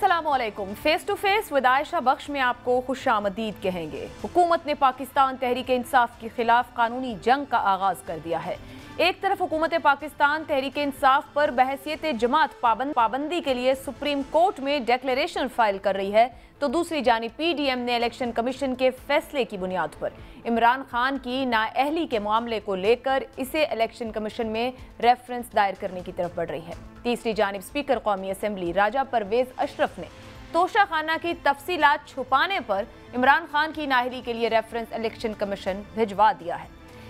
अस्सलामुअलैकुम। Face to face with Ayesha Bakhsh में आपको खुशामदीद कहेंगे। हुकूमत ने पाकिस्तान तहरीक इंसाफ के खिलाफ कानूनी जंग का आगाज कर दिया है। एक तरफ हुकूमत पाकिस्तान तहरीक इंसाफ पर बहसियत जमात पाबंदी के लिए सुप्रीम कोर्ट में डिक्लेरेशन फाइल कर रही है, तो दूसरी जानिब PDM ने इलेक्शन कमीशन के फैसले की बुनियाद पर इमरान खान की नाअहली के मामले को लेकर इसे इलेक्शन कमीशन में रेफरेंस दायर करने की तरफ बढ़ रही है। तीसरी जानिब स्पीकर कौमी असम्बली राजा परवेज अशरफ ने तोशाखाना की तफसीलात छुपाने पर इमरान खान की नाअहली के लिए रेफरेंस इलेक्शन कमीशन भिजवा दिया है।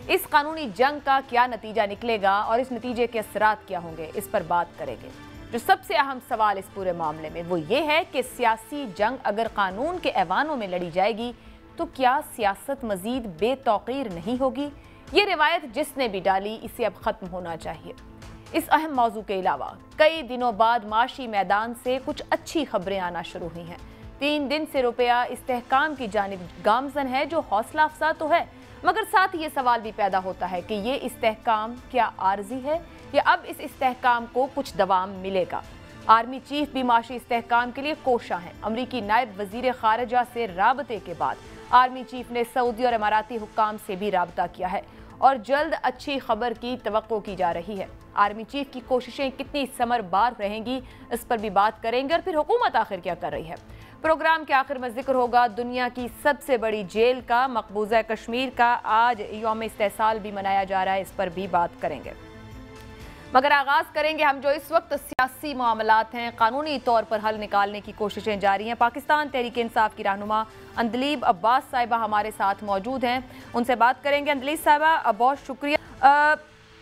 इस कानूनी जंग का क्या नतीजा निकलेगा और इस नतीजे के असरात क्या होंगे, इस पर बात करेंगे। जो सबसे अहम सवाल इस पूरे मामले में वो ये है कि सियासी जंग अगर कानून के ऐवानों में लड़ी जाएगी तो क्या सियासत मजीद बेतौकीर नहीं होगी? ये रिवायत जिसने भी डाली इसे अब खत्म होना चाहिए। इस अहम मौजू के अलावा कई दिनों बाद माशी मैदान से कुछ अच्छी खबरें आना शुरू हुई हैं। 3 दिन से रुपया इस्तेहकाम की जानिब गामजन है, जो हौसला अफजा तो है, मगर साथ ही ये सवाल भी पैदा होता है कि ये इस्तेहकाम क्या आर्जी है या अब इस इस्तेहकाम को कुछ दवाम मिलेगा। आर्मी चीफ भी माशी इस्तेहकाम के लिए कोशा हैं। अमरीकी नायब वजीर खारजा से राबते के बाद आर्मी चीफ ने सऊदी और इमाराती हुक्काम से भी राबता किया है और जल्द अच्छी खबर की तवक्को की जा रही है। आर्मी चीफ की कोशिशें कितनी समरबार रहेंगी, इस पर भी बात करेंगे। और फिर हुकूमत आखिर क्या कर रही है। प्रोग्राम के आखिर में जिक्र होगा दुनिया की सबसे बड़ी जेल का, मकबूजा कश्मीर का। आज यौम इस्तेहसाल भी मनाया जा रहा है, इस पर भी बात करेंगे। मगर आगाज करेंगे हम जो इस वक्त सियासी मामलात हैं, कानूनी तौर पर हल निकालने की कोशिशें जारी हैं। पाकिस्तान तहरीक इंसाफ की रहनुमा अंदलीब अब्बास साहिबा हमारे साथ मौजूद हैं, उनसे बात करेंगे। अंदलीब साहिबा, बहुत शुक्रिया।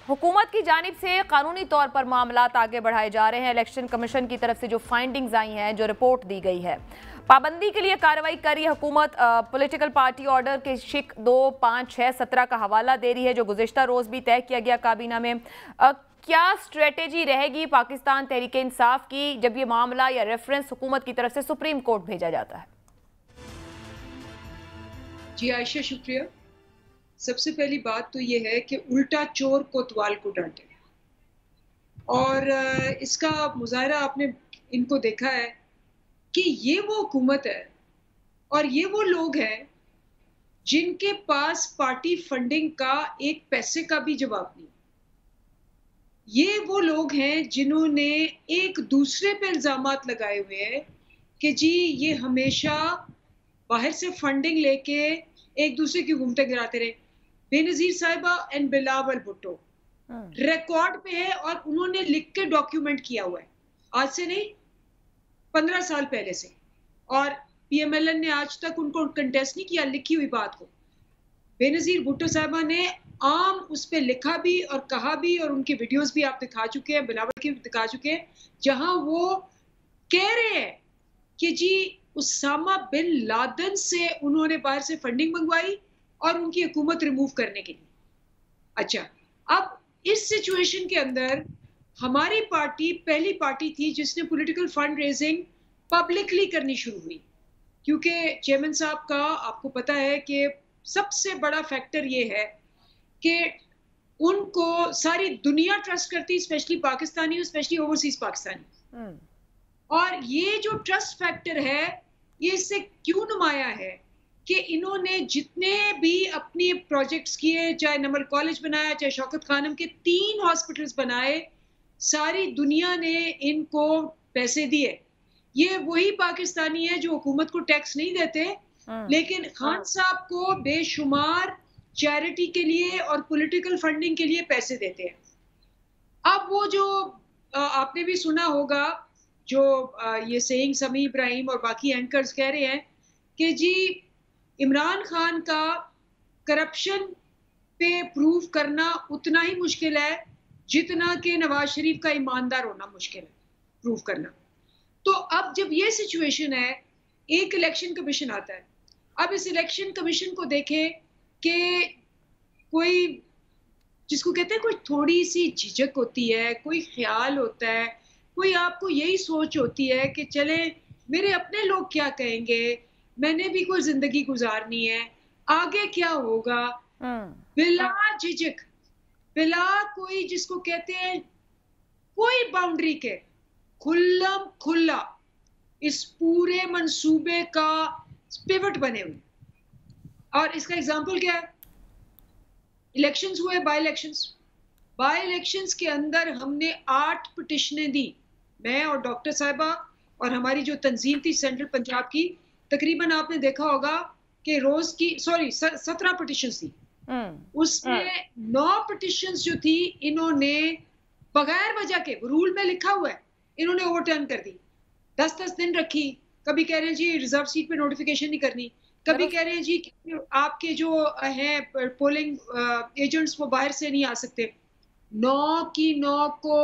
हुकूमत की जानिब से कानूनी तौर पर मामलात आगे बढ़ाए जा रहे हैं। इलेक्शन कमीशन की तरफ से जो फाइंडिंग्स आई हैं, जो रिपोर्ट दी गई है, पाबंदी के लिए कार्रवाई कर रही है हुकूमत। पॉलिटिकल पार्टी ऑर्डर के शिक 2, 5, 6, 17 का हवाला दे रही है, जो गुज़िश्ता रोज़ भी तय किया गया काबीना में। क्या स्ट्रेटेजी रहेगी पाकिस्तान तहरीक इंसाफ की जब ये मामला या रेफरेंस हुकूमत की तरफ से सुप्रीम कोर्ट भेजा जाता है? जी आयशा, शुक्रिया। सबसे पहली बात तो ये है कि उल्टा चोर कोतवाल को डांटे, और इसका मुजाहरा आपने इनको देखा है कि ये वो हुकूमत है और ये वो लोग हैं जिनके पास पार्टी फंडिंग का एक पैसे का भी जवाब नहीं। ये वो लोग हैं जिन्होंने एक दूसरे पे इल्जामात लगाए हुए हैं कि जी ये हमेशा बाहर से फंडिंग लेके एक दूसरे की घूमते गिराते रहे। बेनजीर साहिबा एंड बिलावल भुट्टो रिकॉर्ड पे है और उन्होंने लिख के डॉक्यूमेंट किया हुआ है, आज से नहीं 15 साल पहले से। और PMLN ने आज तक उनको कंटेस्ट नहीं किया लिखी हुई बात को। बेनजीर भुट्टो साहिबा ने आम उस पर लिखा भी और कहा भी, और उनकी वीडियोस भी आप दिखा चुके हैं, बिलावल की दिखा चुके हैं, जहां वो कह रहे हैं कि जी उसामा बिन लादेन से उन्होंने बाहर से फंडिंग मंगवाई और उनकी हुकूमत रिमूव करने के लिए। अच्छा, अब इस सिचुएशन के अंदर हमारी पार्टी पहली पार्टी थी जिसने पॉलिटिकल फंड रेजिंग पब्लिकली करनी शुरू हुई, क्योंकि चेयरमैन साहब का आपको पता है कि सबसे बड़ा फैक्टर ये है कि उनको सारी दुनिया ट्रस्ट करती, specially Pakistani, specially overseas Pakistani. और ये जो ट्रस्ट फैक्टर है ये इससे क्यों नुमाया है कि इन्होंने जितने भी अपने प्रोजेक्ट्स किए, चाहे नमल कॉलेज बनाया, चाहे शौकत खानम के 3 हॉस्पिटल्स बनाए, सारी दुनिया ने इनको पैसे दिए। ये वही पाकिस्तानी है जो हुकूमत को टैक्स नहीं देते, लेकिन खान साहब को बेशुमार चैरिटी के लिए और पॉलिटिकल फंडिंग के लिए पैसे देते हैं। अब वो जो आपने भी सुना होगा जो ये सेइंग समी इब्राहिम और बाकी एंकर्स कह रहे हैं कि जी इमरान खान का करप्शन पे प्रूव करना उतना ही मुश्किल है जितना कि नवाज शरीफ का ईमानदार होना मुश्किल है प्रूव करना। तो अब जब ये सिचुएशन है, एक इलेक्शन कमीशन आता है। अब इस इलेक्शन कमीशन को देखें कि कोई जिसको कहते हैं कोई थोड़ी सी झिझक होती है, कोई ख्याल होता है, कोई आपको यही सोच होती है कि चले मेरे अपने लोग क्या कहेंगे, मैंने भी कोई जिंदगी गुजारनी है, आगे क्या होगा, बिला झिझक, बिला कोई जिसको कहते हैं कोई बाउंड्री के खुल्लम खुल्ला इस पूरे मंसूबे का पिवट बने हुए। और इसका एग्जाम्पल क्या है? इलेक्शंस हुए, बाई इलेक्शंस के अंदर हमने 8 पिटिशनें दी, मैं और डॉक्टर साहिबा और हमारी जो तंजीम थी सेंट्रल पंजाब की। तकरीबन आपने देखा होगा कि रोज की 17 पिटिशंस थी। उसमें 9 पिटिशंस जो थी इन्होंने बगैर वजह के, रूल में लिखा हुआ है, इन्होंने ओवरटर्न कर दी। 10-10 दिन रखी। कभी कह रहे हैं जी रिजर्व सीट पे नोटिफिकेशन नहीं करनी, कभी कह रहे हैं जी आपके जो हैं पोलिंग एजेंट्स वो बाहर से नहीं आ सकते। 9 की 9 को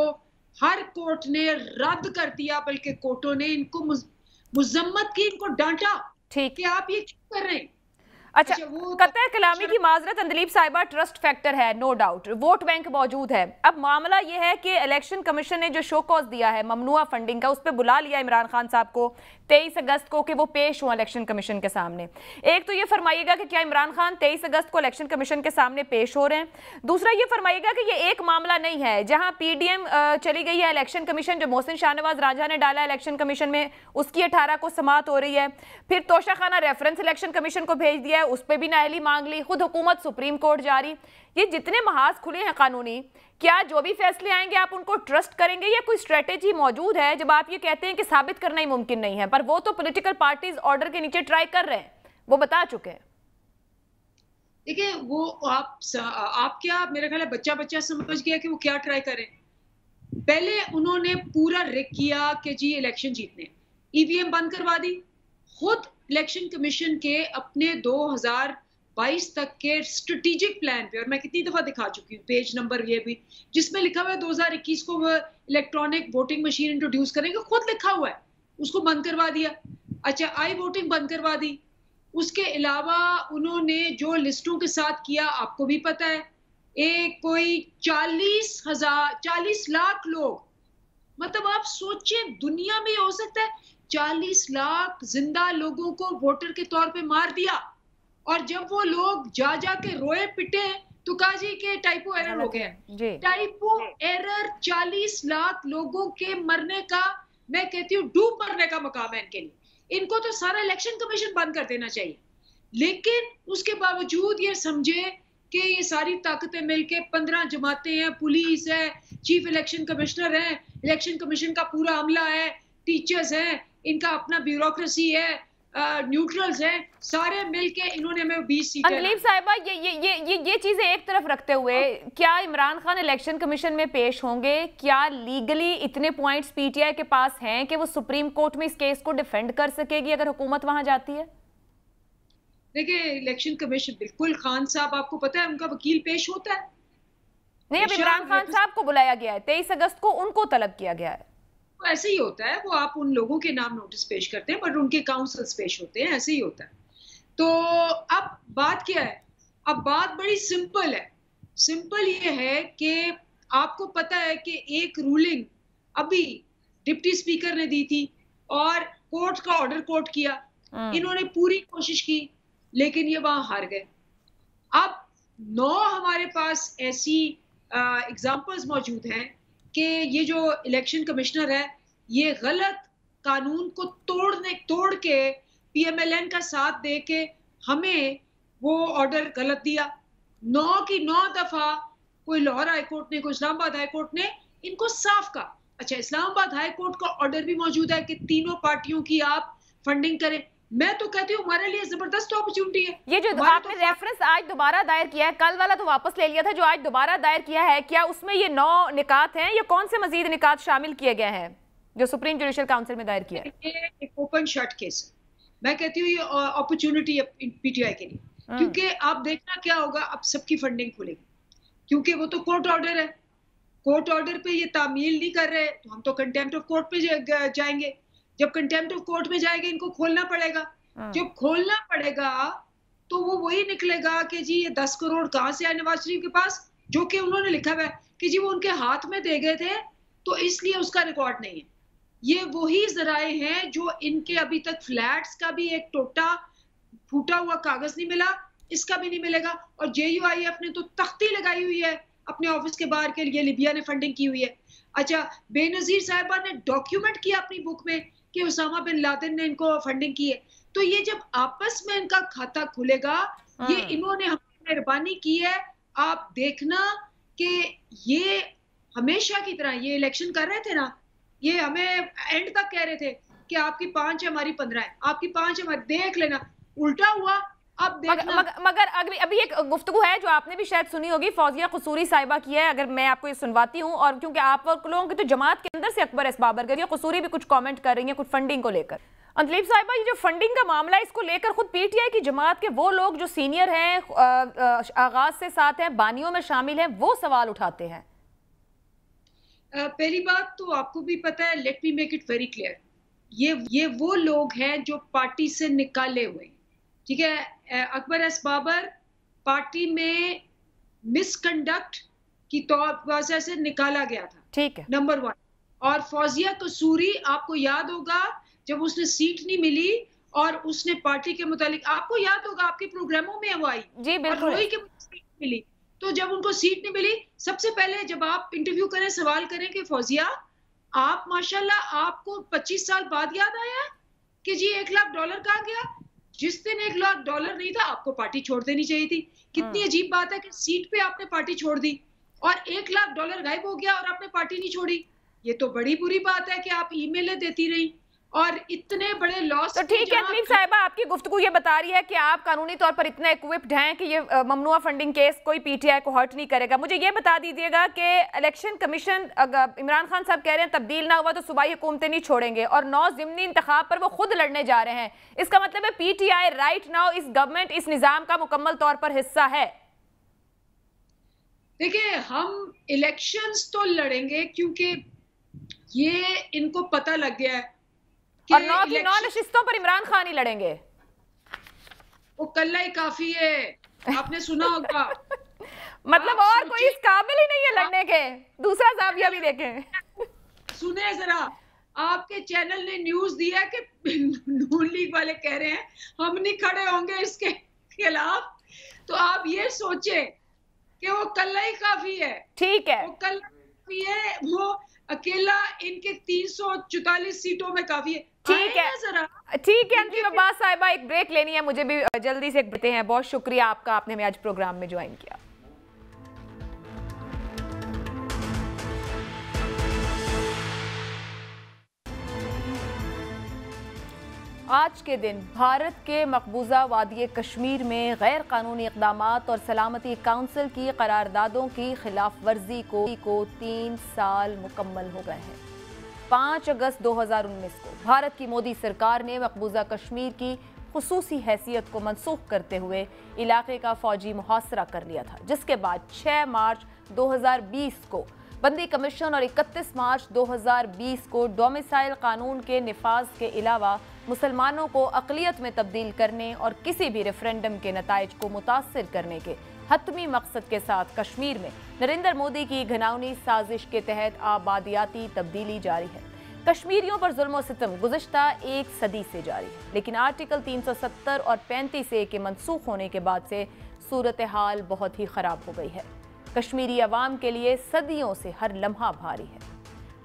हर कोर्ट ने रद्द कर दिया, बल्कि कोर्टों ने इनको मुजम्मत की, इनको डांटा कि आप ये क्यों कर रहे हैं। अच्छा, कतई कलामी की माजरत अंदलीब साहिबा, ट्रस्ट फैक्टर है, नो डाउट, वोट बैंक मौजूद है। अब मामला यह है कि इलेक्शन कमीशन ने जो शो कॉज दिया है ममनुआ फंडिंग का, उस पर बुला लिया इमरान खान साहब को 23 अगस्त को कि वो पेश हुआ इलेक्शन कमीशन के सामने। एक तो ये फरमाइएगा कि क्या इमरान खान 23 अगस्त को इलेक्शन कमीशन के सामने पेश हो रहे हैं? दूसरा ये फरमाइएगा कि ये एक मामला नहीं है जहां पीडीएम चली गई है इलेक्शन कमीशन, जो मोहसिन शाहनवाज राजा ने डाला इलेक्शन कमीशन में, उसकी 18 को समाअत हो रही है। फिर तोशा खाना रेफरेंस इलेक्शन कमीशन को भेज दिया है, उस पर भी नाअहली मांग ली, खुद हुकूमत सुप्रीम कोर्ट जारी। ये जितने महाज खुले हैं कानूनी, क्या जो भी फैसले आएंगे आप उनको ट्रस्ट करेंगे या कोई स्ट्रेटेजी मौजूद है जब आप ये कहते हैं कि साबित करना ही मुमकिन नहीं है? पर वो तो पॉलिटिकल पार्टीज ऑर्डर के नीचे ट्राई कर रहे हैं, वो बता चुके हैं। देखिए, वो आप क्या, मेरा ख्याल है बच्चा समझ गया कि वो क्या ट्राई करें। पहले उन्होंने पूरा रिक किया कि जी इलेक्शन जीतने, ईवीएम बंद करवा दी। खुद इलेक्शन कमीशन के अपने 2022 तक के स्ट्रेटेजिक प्लान पे, और मैं कितनी दफा दिखा चुकी हूँ पेज नंबर ये भी, जिसमें लिखा हुआ है 2021 को वो इलेक्ट्रॉनिक वोटिंग मशीन इंट्रोड्यूस करेंगे, खुद लिखा हुआ है, उसको बंद करवा दिया। अच्छा, आई वोटिंग बंद करवा दी। उसके अलावा उन्होंने जो लिस्टों के साथ किया आपको भी पता है, एक कोई 40 लाख लोग, मतलब आप सोचिए दुनिया में हो सकता है 40 लाख जिंदा लोगों को वोटर के तौर पे मार दिया। और जब वो लोग जा के रोए पिटे तो कहा जी के टाइपो एरर हो गया। टाइपो एरर 40 लाख लोगों के मरने का, मैं कहती हूँ डूब मरने का मकाम है इनके लिए। इनको तो सारा इलेक्शन कमीशन बंद कर देना चाहिए। लेकिन उसके बावजूद ये समझे कि ये सारी ताकतें मिलके 15 जमातें हैं, पुलिस है, चीफ इलेक्शन कमिश्नर है, इलेक्शन कमीशन का पूरा अमला है, टीचर्स हैं, इनका अपना ब्यूरोक्रेसी है, न्यूट्रल्स हैं, सारे मिलके इन्होंने हमें 20 सीटें। अंदलीब साहिबा, ये चीजें एक तरफ रखते हुए, क्या इमरान खान इलेक्शन कमीशन में पेश होंगे? क्या लीगली इतने पॉइंट्स पीटीआई के पास हैं कि वो सुप्रीम कोर्ट में इस केस को डिफेंड कर सकेगी अगर हुकूमत वहां जाती है? देखिए, इलेक्शन कमीशन, बिल्कुल, खान साहब आपको पता है उनका वकील पेश होता है। नहीं, अब इमरान खान साहब को बुलाया गया है, 23 अगस्त को उनको तलब किया गया है। तो ऐसे ही होता है, वो आप उन लोगों के नाम नोटिस पेश करते हैं बट उनके काउंसिल्स पेश होते हैं, ऐसे ही होता है। तो अब बात क्या है? अब बात बड़ी सिंपल है। सिंपल ये है कि आपको पता है कि एक रूलिंग अभी डिप्टी स्पीकर ने दी थी और कोर्ट का ऑर्डर कोर्ट किया। इन्होंने पूरी कोशिश की लेकिन ये वहां हार गए। अब 9 हमारे पास ऐसी एग्जाम्पल्स मौजूद हैं कि ये जो इलेक्शन कमिश्नर है ये गलत कानून को तोड़ के पीएमएलएन का साथ दे के हमें वो ऑर्डर गलत दिया। 9 की 9 दफा कोई लाहौर हाई कोर्ट ने, कोई इस्लामाबाद हाई कोर्ट ने इनको साफ कहा। अच्छा, इस्लामाबाद हाई कोर्ट का ऑर्डर भी मौजूद है कि तीनों पार्टियों की आप फंडिंग करें। मैं तो कहती हूँ हमारे लिए जबरदस्त अपॉर्चुनिटी है। ये जो आपने रेफरेंस आज दोबारा दायर किया है, कल वाला तो वापस ले लिया था, जो आज दोबारा दायर किया है, क्या उसमें ये 9 निकात हैं या कौन से मजीद निकात शामिल किए गए हैं जो सुप्रीम जुडिशियल काउंसिल में दायर किया है? ये एक ओपन शट केस है। मैं कहती हूँ ये अपॉर्चुनिटी है पीटीआई के लिए, क्योंकि आप देखना क्या होगा, अब सबकी फंडिंग खुलेगी, क्योंकि वो तो कोर्ट ऑर्डर है। कोर्ट ऑर्डर पे ये तामील नहीं कर रहे तो हम तो कंटेम्प्ट ऑफ कोर्ट पे जाएंगे। जब कंटेम्प्ट ऑफ कोर्ट में जाएंगे इनको खोलना पड़ेगा। जब खोलना पड़ेगा तो वो वही निकलेगा कि जी ये 10 करोड़ कहाँ से आए नवाज शरीफ के पास, जो कि उन्होंने लिखा हुआ है कि जी वो उनके हाथ में दे गए थे तो इसलिए उसका रिकॉर्ड नहीं है। ये वही जराए हैं जो इनके अभी तक फ्लैट्स का भी एक टोटा फूटा हुआ कागज नहीं मिला, इसका भी नहीं मिलेगा। और JUIF ने तो तख्ती लगाई हुई है अपने ऑफिस के बाहर के लिए, लिबिया ने फंडिंग की हुई है। अच्छा, बेनजीर साहिबा ने डॉक्यूमेंट किया अपनी बुक में कि उसामा बिन लादेन ने इनको फंडिंग की है। तो ये जब आपस में इनका खाता खुलेगा, ये इन्होंने हमारी मेहरबानी की है, आप देखना कि ये हमेशा की तरह ये इलेक्शन कर रहे थे ना, ये हमें एंड तक कह रहे थे कि आपकी 5 है, हमारी 15 है, आपकी 5 है, हमारी, देख लेना। उल्टा हुआ, अब देखना। मगर अभी एक गुफ्तगू है जो आपने भी शायद सुनी होगी, फौजिया कसूरी साहिबा की है, अगर मैं आपको ये सुनवाती हूँ, और क्योंकि आप लोगों की तो जमात के अंदर से अकबर एस बाबर कर, कसूरी भी कुछ कमेंट कर रही है कुछ फंडिंग को लेकर। अंतलीब साहिबा, ये जो फंडिंग का मामला है, इसको लेकर खुद पीटीआई की जमात के वो लोग जो सीनियर हैं, आगाज से साथ हैं, बानियों में शामिल हैं, वो सवाल उठाते हैं। पहली बात तो आपको भी पता है, let me make it very clear, ये वो लोग हैं जो पार्टी से निकाले हुए, ठीक है। अकबर एस बाबर पार्टी में मिसकंडक्ट की वजह से निकाला गया था, ठीक है, नंबर 1। और फौजिया कसूरी, आपको याद होगा जब उसने सीट नहीं मिली और उसने पार्टी के मुतालिक, आपको याद होगा आपके प्रोग्रामों में वो आई जी, बिल्कुल, रोई के सीट मिली, तो जब उनको सीट नहीं मिली, सबसे पहले जब आप इंटरव्यू करें, सवाल करें कि फौजिया आप माशाल्लाह आपको 25 साल बाद याद आया कि जी $1 लाख कहाँ गया? जिस दिन $1 लाख नहीं था, आपको पार्टी छोड़ देनी चाहिए थी। कितनी अजीब बात है कि सीट पे आपने पार्टी छोड़ दी और $1 लाख गायब हो गया और आपने पार्टी नहीं छोड़ी। ये तो बड़ी बुरी बात है कि आप ईमेलें देती रही और इतने बड़े लॉस। तो ठीक है अंतलीब साहिबा, आपकी गुफ्तगू ये बता रही है कि आप कानूनी तौर पर इतने इक्विप्ड हैं कि ये ममनुआ फंडिंग केस कोई पीटीआई को हर्ट नहीं करेगा। मुझे ये बता दीजिएगा कि इलेक्शन कमीशन, अगर इमरान खान साहब कह रहे हैं तब्दील ना हुआ तो सूबाई हुकूमतें नहीं छोड़ेंगे और 9 ज़िमनी इंतखाब पर वो खुद लड़ने जा रहे हैं, इसका मतलब है पीटीआई राइट नाउ इस गवर्नमेंट, इस निज़ाम का मुकम्मल तौर पर हिस्सा है। देखिए, हम इलेक्शंस तो लड़ेंगे क्योंकि ये इनको पता लग गया है और 9 नशिस्तों पर इमरान खान ही लड़ेंगे। वो कल्ला ही काफी है, आपने सुना होगा। मतलब और कोई इस काबिल ही नहीं है लड़ने के। दूसरा जाविया भी देखें। सुने जरा, आपके चैनल ने न्यूज दिया कि नून लीग वाले कह रहे हैं हम नहीं खड़े होंगे इसके खिलाफ, तो आप ये सोचे कि वो कल्ला ही काफी है। ठीक है, वो कल्ला काफी है, वो अकेला इनके 344 सीटों में काफी है। ठीक है, ठीक है अंतलीब अब्बास साहिबा, एक ब्रेक लेनी है, मुझे भी जल्दी से बढ़ते हैं। बहुत शुक्रिया आपका, आपने हमें आज प्रोग्राम में ज्वाइन किया। आज के दिन भारत के मकबूजा वादी कश्मीर में गैर कानूनी इक़दामात और सलामती काउंसिल की करारदादों की खिलाफ वर्जी को 3 साल मुकम्मल हो गए हैं। 5 अगस्त 2019 को भारत की मोदी सरकार ने मकबूजा कश्मीर की खुसूसी हैसियत को मनसूख करते हुए इलाके का फौजी मुहासरा कर लिया था, जिसके बाद 6 मार्च 2020 को बंदी कमीशन और 31 मार्च 2020 को डोमिसाइल कानून के निफाज के अलावा मुसलमानों को अक़लियत में तब्दील करने और किसी भी रेफरेंडम के नताइज को मुतासिर करने के हतमी मकसद के साथ कश्मीर में नरेंद्र मोदी की घिनौनी साजिश के तहत आबादियाती तब्दीली जारी है। कश्मीरियों पर जुल्म और सितम गुज़िश्ता 1 सदी से जारी है, लेकिन आर्टिकल 370 और 35A के मनसूख होने के बाद से सूरत हाल बहुत ही ख़राब हो गई है। कश्मीरी अवाम के लिए सदियों से हर लम्हा भारी है।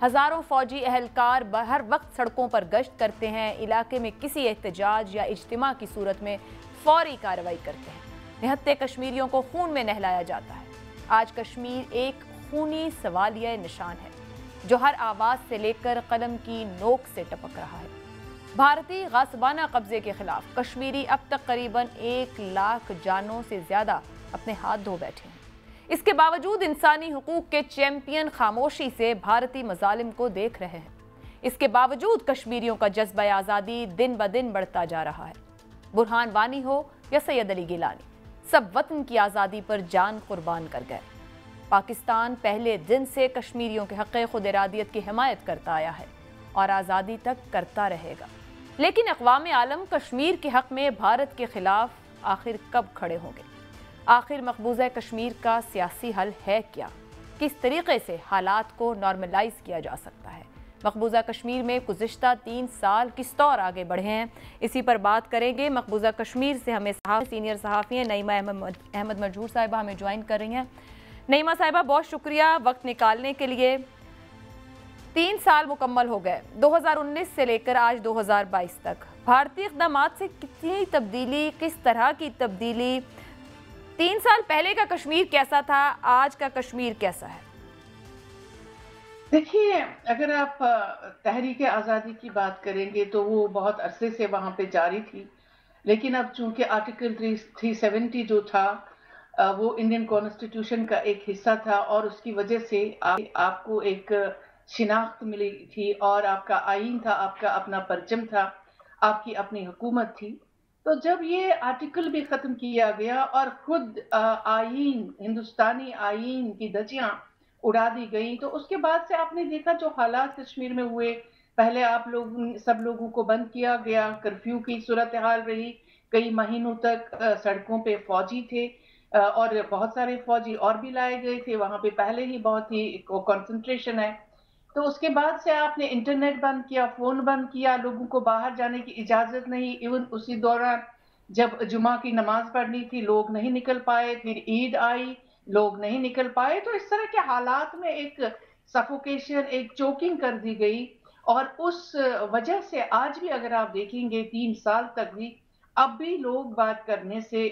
हज़ारों फौजी अहलकार हर वक्त सड़कों पर गश्त करते हैं, इलाके में किसी एहतजाज या इज्तिमा की सूरत में फौरी कार्रवाई करते हैं। निहत्ते कश्मीरियों को खून में नहलाया जाता है। आज कश्मीर एक खूनी सवालिया निशान है जो हर आवाज़ से लेकर कलम की नोक से टपक रहा है। भारतीय गासबाना कब्जे के खिलाफ कश्मीरी अब तक करीबन 1 लाख जानों से ज़्यादा अपने हाथ धो बैठे हैं। इसके बावजूद इंसानी हुकूक के चैंपियन खामोशी से भारतीय मजालिम को देख रहे हैं। इसके बावजूद कश्मीरियों का जज्बा आज़ादी दिन ब दिन बढ़ता जा रहा है। बुरहान वानी हो या सैयद अली गिलानी, सब वतन की आज़ादी पर जान कुर्बान कर गए। पाकिस्तान पहले दिन से कश्मीरियों के हक़ खुद इरादियत की हिमायत करता आया है और आज़ादी तक करता रहेगा। लेकिन अक़वाम आलम कश्मीर के हक़ में भारत के खिलाफ आखिर कब खड़े होंगे? आखिर मकबूजा कश्मीर का सियासी हल है क्या? किस तरीके से हालात को नॉर्मलाइज किया जा सकता है? मकबूजा कश्मीर में गुज़िश्ता 3 साल किस तौर आगे बढ़े हैं, इसी पर बात करेंगे। मकबूजा कश्मीर से हमें सीनियर सहाफ़ी हैं नईमा अहमद मजहूर साहिबा हमें ज्वाइन कर रही हैं। नईमा साहिबा, बहुत शुक्रिया वक्त निकालने के लिए। 3 साल मुकम्मल हो गए, 2019 से लेकर आज 2022 तक। भारतीय इक़दामात से कितनी तब्दीली, किस तरह की तब्दीली? 3 साल पहले का कश्मीर कैसा था, आज का कश्मीर कैसा है? देखिए, अगर आप तहरीक आज़ादी की बात करेंगे तो वो बहुत अरसे से वहाँ पे जारी थी, लेकिन अब चूंकि आर्टिकल 370 जो था वो इंडियन कॉन्स्टिट्यूशन का एक हिस्सा था और उसकी वजह से आपको एक शिनाख्त मिली थी और आपका आईन था, आपका अपना परचम था, आपकी अपनी हुकूमत थी। तो जब ये आर्टिकल भी खत्म किया गया और खुद आईन, हिंदुस्तानी आईन की धज्जियां उड़ा दी गई, तो उसके बाद से आपने देखा जो हालात कश्मीर में हुए। पहले आप लोग सब लोगों को बंद किया गया, कर्फ्यू की सूरत हाल रही, कई महीनों तक सड़कों पे फौजी थे और बहुत सारे फौजी और भी लाए गए थे, वहां पे पहले ही बहुत ही कंसंट्रेशन है। तो उसके बाद से आपने इंटरनेट बंद किया, फोन बंद किया, लोगों को बाहर जाने की इजाजत नहीं। इवन उसी दौरान जब जुमा की नमाज पढ़नी थी, लोग नहीं निकल पाए, फिर ईद आई, लोग नहीं निकल पाए। तो इस तरह के हालात में एक सफोकेशन, एक चोकिंग कर दी गई और उस वजह से आज भी अगर आप देखेंगे 3 साल तक भी अब भी लोग बात करने से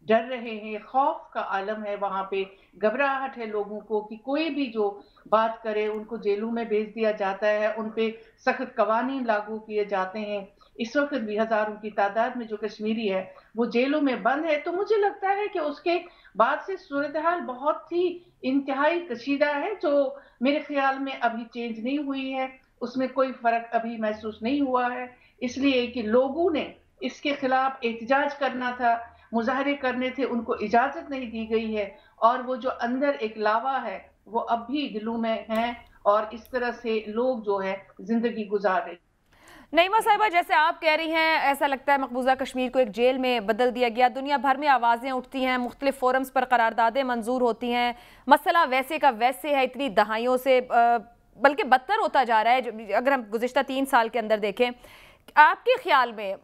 डर रहे हैं, खौफ का आलम है, वहां पे घबराहट है लोगों को कि कोई भी जो बात करे उनको जेलों में भेज दिया जाता है, उन पे सख्त कवानीन लागू किए जाते हैं। इस वक्त भी हजारों की तादाद में जो कश्मीरी है वो जेलों में बंद है। तो मुझे लगता है कि उसके बाद से सूरत हाल बहुत ही इंतहाई कशीदा है, जो मेरे ख्याल में अभी चेंज नहीं हुई है, उसमें कोई फर्क अभी महसूस नहीं हुआ है। इसलिए कि लोगों ने इसके खिलाफ एहतजाज करना था, मुजाहरे करने थे, उनको इजाजत नहीं दी गई है और वो जो अंदर एक लावा है वो अब भी दिलों में है और इस तरह से लोग जो है जिंदगी गुजार रहे। नईमा साहिबा, जैसे आप कह रही हैं, ऐसा लगता है मकबूजा कश्मीर को एक जेल में बदल दिया गया। दुनिया भर में आवाज़ें उठती हैं, मुख्तलिफ फोरम्स पर करारदादें मंजूर होती हैं, मसला वैसे का वैसे है इतनी दहाइयों से, बल्कि बदतर होता जा रहा है अगर हम गुज़िश्ता 3 साल के अंदर देखें। आपके ख्याल में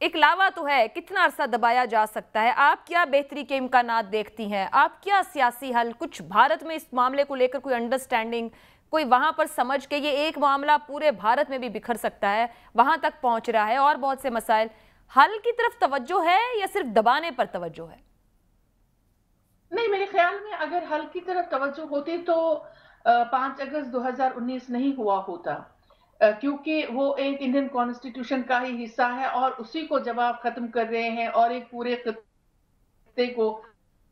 एक लावा तो है, कितना अरसा दबाया जा सकता है? आप क्या बेहतरी के इम्कानात देखती हैं? आप क्या सियासी हल, कुछ भारत में इस मामले को लेकर कोई अंडरस्टैंडिंग, कोई वहां पर समझ के ये एक मामला पूरे भारत में भी बिखर सकता है, वहां तक पहुंच रहा है और बहुत से मसाइल, हल की तरफ तवज्जो है या सिर्फ दबाने पर तवज्जो है? नहीं, मेरे ख्याल में अगर हल की तरफ तवज्जो होती तो 5 अगस्त 2019 नहीं हुआ होता, क्योंकि वो एक इंडियन कॉन्स्टिट्यूशन का ही हिस्सा है और उसी को जब आप खत्म कर रहे हैं और एक पूरे खित्ते को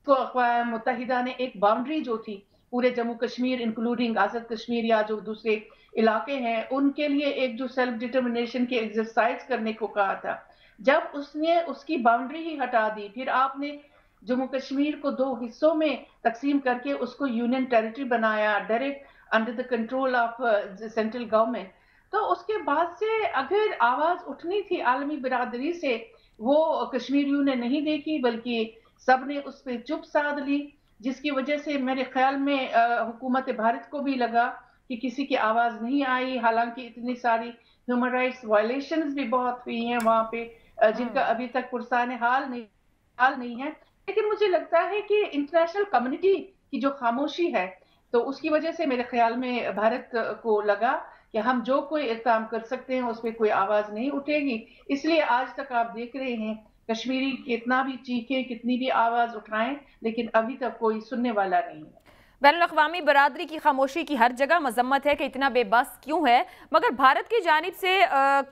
अक़वाम मुत्तहिदा ने एक बाउंड्री जो थी पूरे जम्मू कश्मीर इंक्लूडिंग आज़ाद कश्मीर या जो दूसरे इलाके हैं उनके लिए एक जो सेल्फ डिटर्मिनेशन की एक्सरसाइज करने को कहा था, जब उसने उसकी बाउंड्री ही हटा दी, फिर आपने जम्मू कश्मीर को 2 हिस्सों में तकसीम करके उसको यूनियन टेरिटरी बनाया direct under the control of central government. तो उसके बाद से अगर आवाज उठनी थी आलमी बिरादरी से, वो कश्मीरियों ने नहीं देखी, बल्कि सब ने उस पर चुप साध ली, जिसकी वजह से मेरे ख्याल में हुकूमत भारत को भी लगा कि किसी की आवाज नहीं आई। हालांकि इतनी सारी ह्यूमन राइट्स वायलेशंस भी बहुत हुई हैं वहां पे, जिनका अभी तक पुरसान हाल नहीं है। लेकिन मुझे लगता है कि इंटरनेशनल कम्युनिटी की जो खामोशी है, तो उसकी वजह से मेरे ख्याल में भारत को लगा कि हम जो कोई इक़दाम कर सकते हैं उस पर कोई आवाज नहीं उठेगी। इसलिए आज तक आप देख रहे हैं कश्मीरी कितना भी चीखे, कितनी भी आवाज उठाएं, लेकिन अभी तक कोई सुनने वाला नहीं है। बैनुल-अक़वामी बरादरी की खामोशी की हर जगह मजम्मत है कि इतना बेबस क्यों है, मगर भारत की जानिब से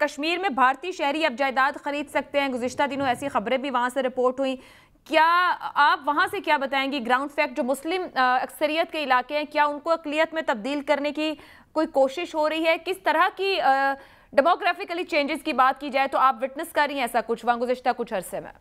कश्मीर में भारतीय शहरी अब जायदाद खरीद सकते हैं। गुज़िश्ता दिनों ऐसी खबरें भी वहाँ से रिपोर्ट हुई। क्या आप वहाँ से क्या बताएंगी? ग्राउंड फैक्ट, जो मुस्लिम अक्सरियत के इलाके हैं, क्या उनको अक़लियत में तब्दील करने की कोई कोशिश हो रही है? किस तरह की डेमोग्राफिकली चेंजेस की बात की जाए तो आप विटनेस कर रही हैं ऐसा कुछ वहाँ गुज़िश्ता कुछ अरसे में?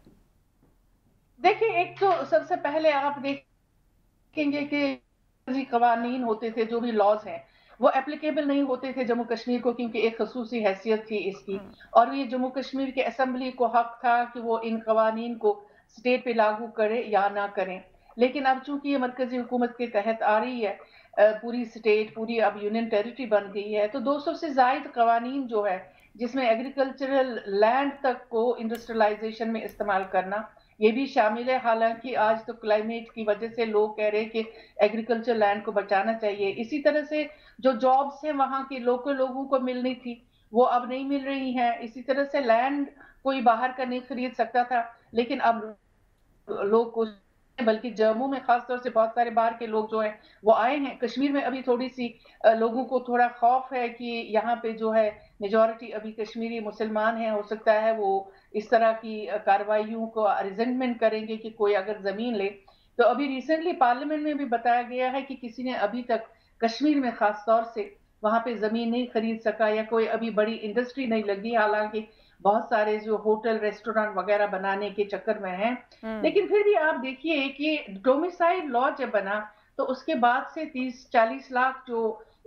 देखिए, एक तो सबसे पहले आप देखेंगे कि कवानीन होते थे, जो भी लॉज हैं वो एप्लीकेबल नहीं होते थे जम्मू कश्मीर को, क्योंकि एक खसूसी हैसियत थी इसकी, और ये जम्मू कश्मीर के असेंबली को हक था कि वो इन कवानीन को स्टेट पे लागू करे या ना करें। लेकिन अब चूंकि ये मरकजी हुकूमत के तहत आ रही है, पूरी स्टेट, पूरी अब यूनियन टेरिटरी बन गई है, तो 200 से ज़ायद कवानीन जो है, जिसमें एग्रीकल्चरल लैंड तक को इंडस्ट्रियलाइजेशन में इस्तेमाल करना, ये भी शामिल है। हालांकि आज तो क्लाइमेट की वजह से लोग कह रहे हैं कि एग्रीकल्चर लैंड को बचाना चाहिए। इसी तरह से जो जॉब्स हैं वहाँ के लोकल लोगों को मिलनी थी, वो अब नहीं मिल रही हैं। इसी तरह से लैंड कोई बाहर का नहीं खरीद सकता था, लेकिन अब लोग कोशिश, बल्कि जम्मू में खास तौर से बहुत सारे बाहर के लोग जो हैं वो आए हैं। कश्मीर में अभी थोड़ी सी लोगों को थोड़ा खौफ है कि यहाँ पे जो है मेजॉरिटी अभी कश्मीरी मुसलमान हैं, हो सकता है वो इस तरह की कार्रवाइयों को रिजेंटमेंट करेंगे कि कोई अगर जमीन ले। तो अभी रिसेंटली पार्लियामेंट में भी बताया गया है कि किसी ने अभी तक कश्मीर में खास तौर से वहां पे जमीन नहीं खरीद सका या कोई अभी बड़ी इंडस्ट्री नहीं लगी। हालांकि बहुत सारे जो होटल रेस्टोरेंट वगैरह बनाने के चक्कर में हैं, लेकिन फिर भी आप देखिए कि डोमिसाइल लॉ जब बना तो उसके बाद से 30-40 लाख जो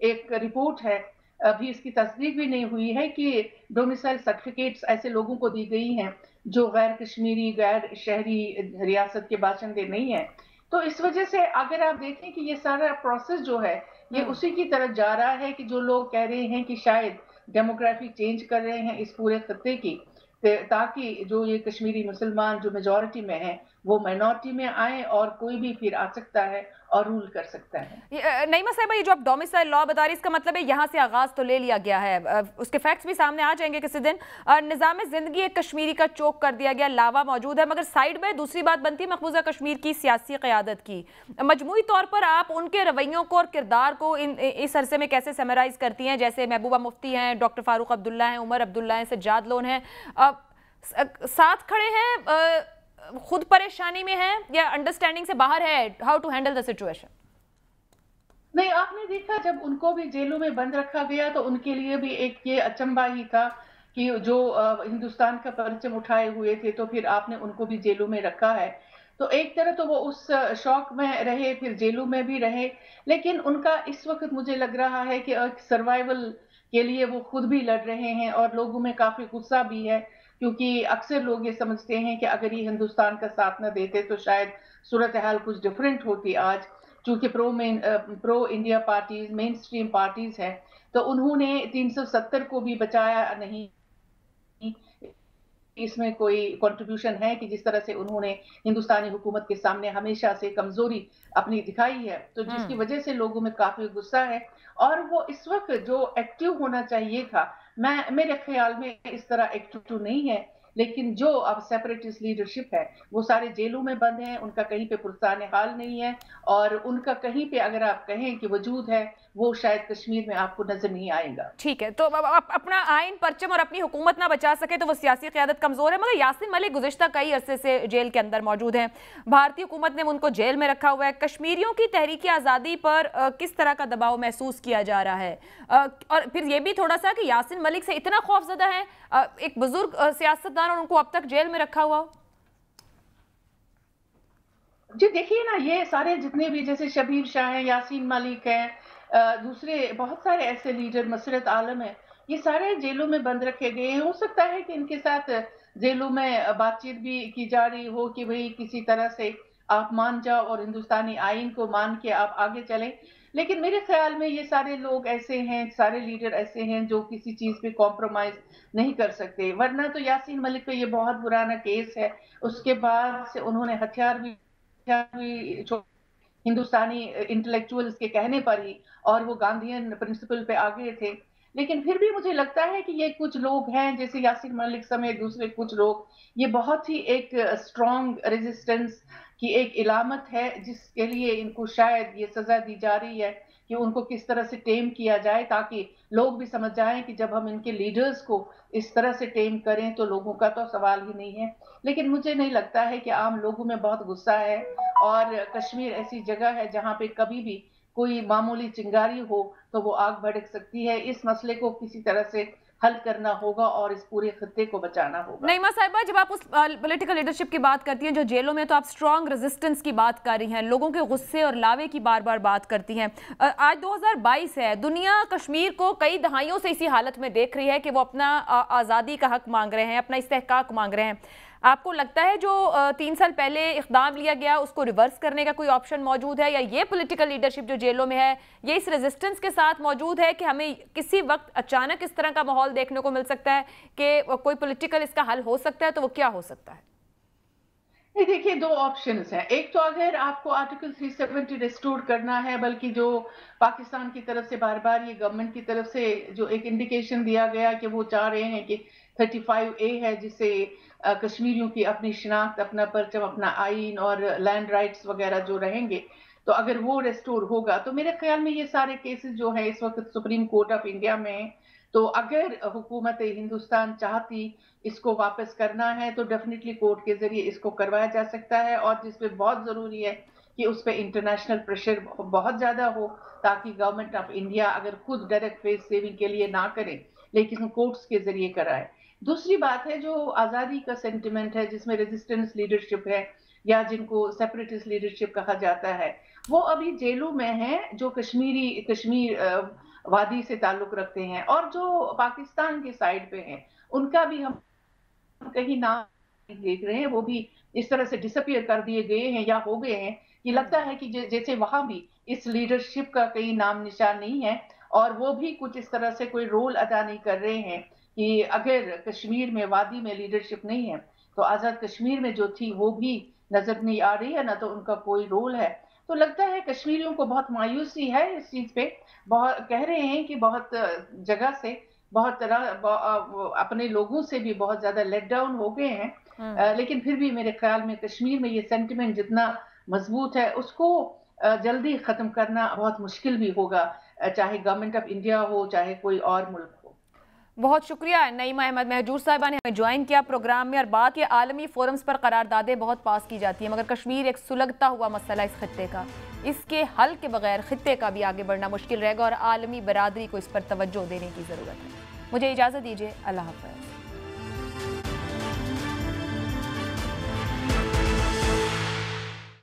एक रिपोर्ट है, अभी इसकी तस्दीक भी नहीं हुई है कि डोमिसाइल सर्टिफिकेट्स ऐसे लोगों को दी गई हैं जो गैर कश्मीरी गैर शहरी रियासत के बाशिंदे नहीं है। तो इस वजह से अगर आप देखें कि ये सारा प्रोसेस जो है ये उसी की तरफ जा रहा है कि जो लोग कह रहे हैं कि शायद डेमोग्राफी चेंज कर रहे हैं इस पूरे खत्ते की, ताकि जो ये कश्मीरी मुसलमान जो मेजॉरिटी में हैं वो माइनॉरिटी में आए और कोई भी फिर आ सकता है और रूल कर सकता है। नईमा साहिबा, ये जो आप डोमिसाइल लॉ बता रही है इसका मतलब है यहाँ से आगाज तो ले लिया गया है, उसके फैक्ट्स भी सामने आ जाएंगे किसी दिन। निज़ाम जिंदगी एक कश्मीरी का चौक कर दिया गया, लावा मौजूद है, मगर साइड में दूसरी बात बनती है मकबूजा कश्मीर की सियासी क़यादत की। मजमूई तौर पर आप उनके रवैयों को और किरदार को इस अरसे में कैसे समराइज करती हैं? जैसे महबूबा मुफ्ती हैं, डॉक्टर फारूक अब्दुल्ला हैं, उमर अब्दुल्ला हैं, सज्जाद लोन हैं, साथ खड़े हैं, खुद परेशानी में है या अंडरस्टैंडिंग से बाहर है? How to handle the situation? नहीं, आपने देखा जब उनको भी जेलों में बंद रखा गया तो उनके लिए भी एक ये अचंभा ही था कि जो हिंदुस्तान का परचम उठाए हुए थे तो फिर आपने उनको भी जेलों में रखा है। तो एक तरह तो वो उस शौक में रहे, फिर जेलों में भी रहे, लेकिन उनका इस वक्त मुझे लग रहा है कि सर्वाइवल के लिए वो खुद भी लड़ रहे हैं और लोगों में काफी गुस्सा भी है, क्योंकि अक्सर लोग ये समझते हैं कि अगर ये हिंदुस्तान का साथ न देते तो शायद सूरत हाल कुछ डिफरेंट होती। आज चूंकि pro India parties main stream parties हैं तो उन्होंने 370 को भी बचाया नहीं। इसमें कोई कंट्रीब्यूशन है कि जिस तरह से उन्होंने हिंदुस्तानी हुकूमत के सामने हमेशा से कमजोरी अपनी दिखाई है, तो जिसकी वजह से लोगों में काफी गुस्सा है। और वो इस वक्त जो एक्टिव होना चाहिए था, मेरे ख्याल में इस तरह एक्टिव नहीं है, लेकिन जो अब सेपरेटिस्ट लीडरशिप है वो सारे जेलों में बंद हैं, उनका कहीं पे पुरसाने हाल नहीं है और उनका कहीं पे अगर आप कहें कि वजूद है वो शायद कश्मीर में आपको नजर नहीं आएगा। ठीक है, तो अपना आइन परचम और अपनी हुकूमत ना बचा सके तो वो सियासी क़यादत कमजोर है, मगर यासिन मलिक गुज़िश्ता कई अरसे से जेल के अंदर मौजूद हैं, भारतीय हुकूमत ने उनको जेल में रखा हुआ है। कश्मीरियों की तहरीक आज़ादी पर किस तरह का दबाव महसूस किया जा रहा है? और फिर ये भी थोड़ा सा कि यासिन मलिक से इतना खौफजदा है एक बुजुर्ग सियासतदान और उनको अब तक जेल में रखा हुआ? जी देखिए ना, ये सारे जितने भी जैसे शबीर शाह हैं, यासीन मलिक हैं, दूसरे बहुत सारे ऐसे लीडर, मसरत आलम है, ये सारे जेलों में बंद रखे गए हैं। हो सकता है कि इनके साथ जेलों में बातचीत भी की जा रही हो कि भाई किसी तरह से आप मान जाओ और हिंदुस्तानी आइन को मान के आप आगे चलें, लेकिन मेरे ख्याल में ये सारे लोग ऐसे हैं, सारे लीडर ऐसे हैं जो किसी चीज पे कॉम्प्रोमाइज नहीं कर सकते। वरना तो यासीन मलिक का ये बहुत पुराना केस है, उसके बाद से उन्होंने हथियार भी हिंदुस्तानी इंटेलेक्चुअल्स के कहने पर ही, और वो गांधीयन प्रिंसिपल पे आ गए थे। लेकिन फिर भी मुझे लगता है कि ये कुछ लोग हैं जैसे यासीन मलिक समेत दूसरे कुछ लोग, ये बहुत ही एक स्ट्रॉन्ग रेजिस्टेंस की एक इलामत है जिसके लिए इनको शायद ये सजा दी जा रही है कि उनको किस तरह से टेम किया जाए, ताकि लोग भी समझ जाएं कि जब हम इनके लीडर्स को इस तरह से टेम करें तो लोगों का तो सवाल ही नहीं है। लेकिन मुझे नहीं लगता है कि आम लोगों में बहुत गुस्सा है, और कश्मीर ऐसी जगह है जहां पे कभी भी कोई मामूली चिंगारी हो तो वो आग भड़क सकती है। इस मसले को किसी तरह से हल करना होगा और इस पूरे खत्ते को बचाना होगा। नईमा साहिबा, जब आप उस पॉलिटिकल लीडरशिप की बात करती हैं जो जेलों में, तो आप स्ट्रॉन्ग रेजिस्टेंस की बात कर रही हैं, लोगों के गुस्से और लावे की बार बार बात करती हैं। आज 2022 है, दुनिया कश्मीर को कई दहाइयों से इसी हालत में देख रही है कि वो अपना आज़ादी का हक मांग रहे हैं, अपना इस्तेहकाक मांग रहे हैं। आपको लगता है जो 3 साल पहले इक़दाम लिया गया उसको रिवर्स करने का कोई ऑप्शन मौजूद है, या ये पॉलिटिकल लीडरशिप जो जेलों में है ये इस रेजिस्टेंस के साथ मौजूद है कि हमें किसी वक्त अचानक इस तरह का माहौल देखने को मिल सकता है कि कोई पॉलिटिकल इसका हल हो सकता है? तो वो क्या हो सकता है? नहीं, देखिए 2 ऑप्शंस हैं। एक तो अगर आपको आर्टिकल 370 रिस्टोर करना है, बल्कि जो पाकिस्तान की तरफ से बार-बार ये गवर्नमेंट की तरफ से जो एक इंडिकेशन दिया गया कि वो चाह रहे हैं कि 35A है, जिससे कश्मीरियों की अपनी शिनाख्त, अपना परचम, अपना आईन और लैंड राइट्स वगैरह जो रहेंगे, तो अगर वो रिस्टोर होगा तो मेरे ख्याल में ये सारे केसेस जो है इस वक्त सुप्रीम कोर्ट ऑफ इंडिया में हैं। तो अगर हुकूमत हिंदुस्तान चाहती इसको वापस करना है तो डेफिनेटली कोर्ट के जरिए इसको करवाया जा सकता है, और जिसपे बहुत जरूरी है कि उस पर इंटरनेशनल प्रेशर बहुत ज्यादा हो, ताकि गवर्नमेंट ऑफ इंडिया अगर खुद डायरेक्ट फेस सेविंग के लिए ना करे लेकिन कोर्ट्स के जरिए कराए। दूसरी बात है जो आजादी का सेंटिमेंट है, जिसमें रेजिस्टेंस लीडरशिप है या जिनको सेपरेटिस्ट लीडरशिप कहा जाता है, वो अभी जेलों में हैं, जो कश्मीर वादी से ताल्लुक रखते हैं, और जो पाकिस्तान के साइड पे हैं उनका भी हम कहीं नाम देख रहे हैं, वो भी इस तरह से डिसअपियर कर दिए गए हैं या हो गए हैं कि लगता है कि जैसे वहां भी इस लीडरशिप का कहीं नाम निशान नहीं है, और वो भी कुछ इस तरह से कोई रोल अदा नहीं कर रहे हैं कि अगर कश्मीर में वादी में लीडरशिप नहीं है तो आजाद कश्मीर में जो थी वो भी नजर नहीं आ रही है, ना तो उनका कोई रोल है। तो लगता है कश्मीरियों को बहुत मायूसी है इस चीज पे। बहुत कह रहे हैं कि बहुत जगह से बहुत तरह अपने लोगों से भी बहुत ज्यादा लेट डाउन हो गए हैं, लेकिन फिर भी मेरे ख्याल में कश्मीर में ये सेंटिमेंट जितना मजबूत है उसको जल्दी खत्म करना बहुत मुश्किल भी होगा, चाहे गवर्नमेंट ऑफ इंडिया हो चाहे कोई और मुल्क हो। बहुत शुक्रिया नईमा अहमद महजूर साहिबा ने हमें ज्वाइन किया प्रोग्राम में। और बात के आलमी फोरम्स पर करारदादें बहुत पास की जाती हैं, मगर कश्मीर एक सुलगता हुआ मसला इस खत्ते का, इसके हल के बगैर खत्ते का भी आगे बढ़ना मुश्किल रहेगा और आलमी बरादरी को इस पर तवज्जो देने की ज़रूरत है। मुझे इजाज़त दीजिए, अल्लाह हाफ़िज़।